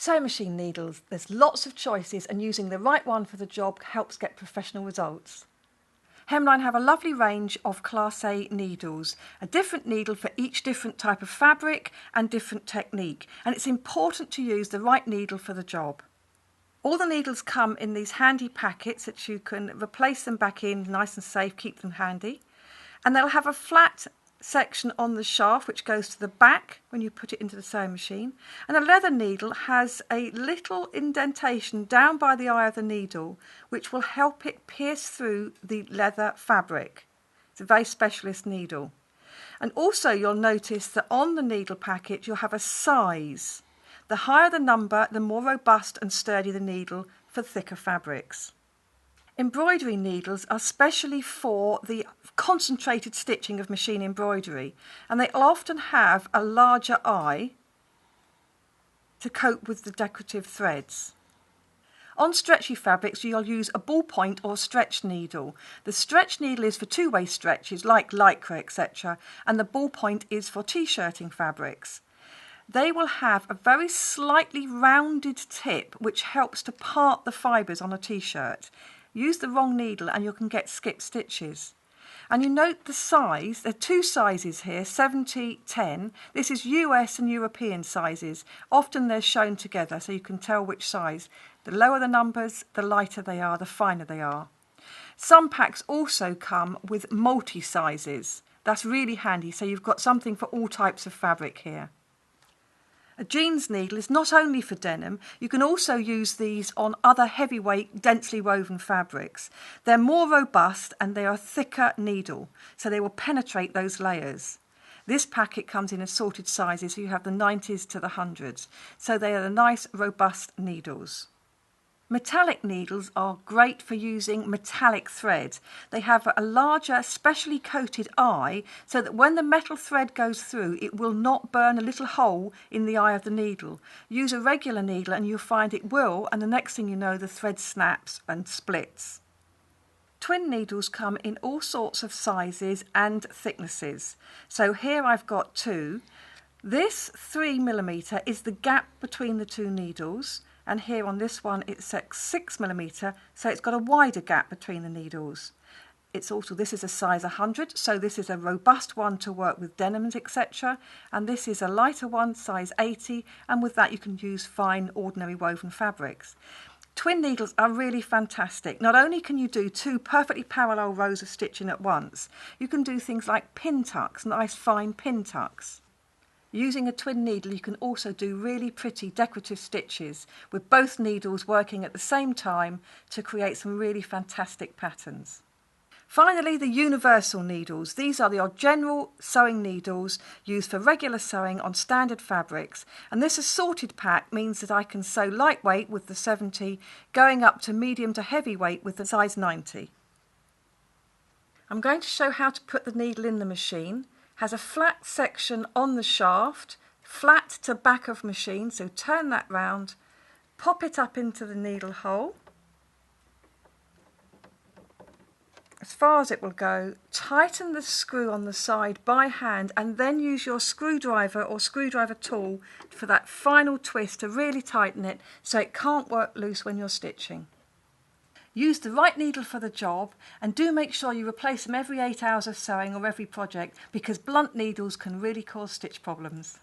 Sewing machine needles, there's lots of choices and using the right one for the job helps get professional results. Hemline have a lovely range of Class A needles, a different needle for each different type of fabric and different technique, and it's important to use the right needle for the job. All the needles come in these handy packets that you can replace them back in nice and safe, keep them handy, and they'll have a flat section on the shaft which goes to the back when you put it into the sewing machine, and a leather needle has a little indentation down by the eye of the needle which will help it pierce through the leather fabric. It's a very specialist needle. And also you'll notice that on the needle packet you'll have a size. The higher the number, the more robust and sturdy the needle for thicker fabrics. Embroidery needles are specially for the concentrated stitching of machine embroidery, and they often have a larger eye to cope with the decorative threads. On stretchy fabrics you'll use a ballpoint or stretch needle. The stretch needle is for two-way stretches like lycra, etc., and the ballpoint is for t-shirting fabrics. They will have a very slightly rounded tip which helps to part the fibres on a t-shirt. Use the wrong needle and you can get skipped stitches. And you note the size, there are two sizes here, 70-10. This is US and European sizes. Often they're shown together so you can tell which size. The lower the numbers, the lighter they are, the finer they are. Some packs also come with multi-sizes. That's really handy, so you've got something for all types of fabric here. A jeans needle is not only for denim, you can also use these on other heavyweight, densely woven fabrics. They're more robust and they are a thicker needle, so they will penetrate those layers. This packet comes in assorted sizes, so you have the 90s to the 100s, so they are the nice, robust needles. Metallic needles are great for using metallic thread. They have a larger, specially coated eye so that when the metal thread goes through, it will not burn a little hole in the eye of the needle. Use a regular needle and you'll find it will, and the next thing you know, the thread snaps and splits. Twin needles come in all sorts of sizes and thicknesses. So here I've got two. This 3mm is the gap between the two needles. And here on this one it's 6mm, so it's got a wider gap between the needles. It's also, this is a size 100, so this is a robust one to work with denims, etc. And this is a lighter one, size 80, and with that you can use fine ordinary woven fabrics. Twin needles are really fantastic. Not only can you do two perfectly parallel rows of stitching at once, you can do things like pin tucks, nice fine pin tucks. Using a twin needle you can also do really pretty decorative stitches with both needles working at the same time to create some really fantastic patterns. Finally, the universal needles. These are the general sewing needles used for regular sewing on standard fabrics, and this assorted pack means that I can sew lightweight with the 70 going up to medium to heavyweight with the size 90. I'm going to show how to put the needle in the machine. Has a flat section on the shaft, flat to back of machine, so turn that round, pop it up into the needle hole, as far as it will go, tighten the screw on the side by hand and then use your screwdriver or screwdriver tool for that final twist to really tighten it so it can't work loose when you're stitching. Use the right needle for the job and do make sure you replace them every 8 hours of sewing or every project because blunt needles can really cause stitch problems.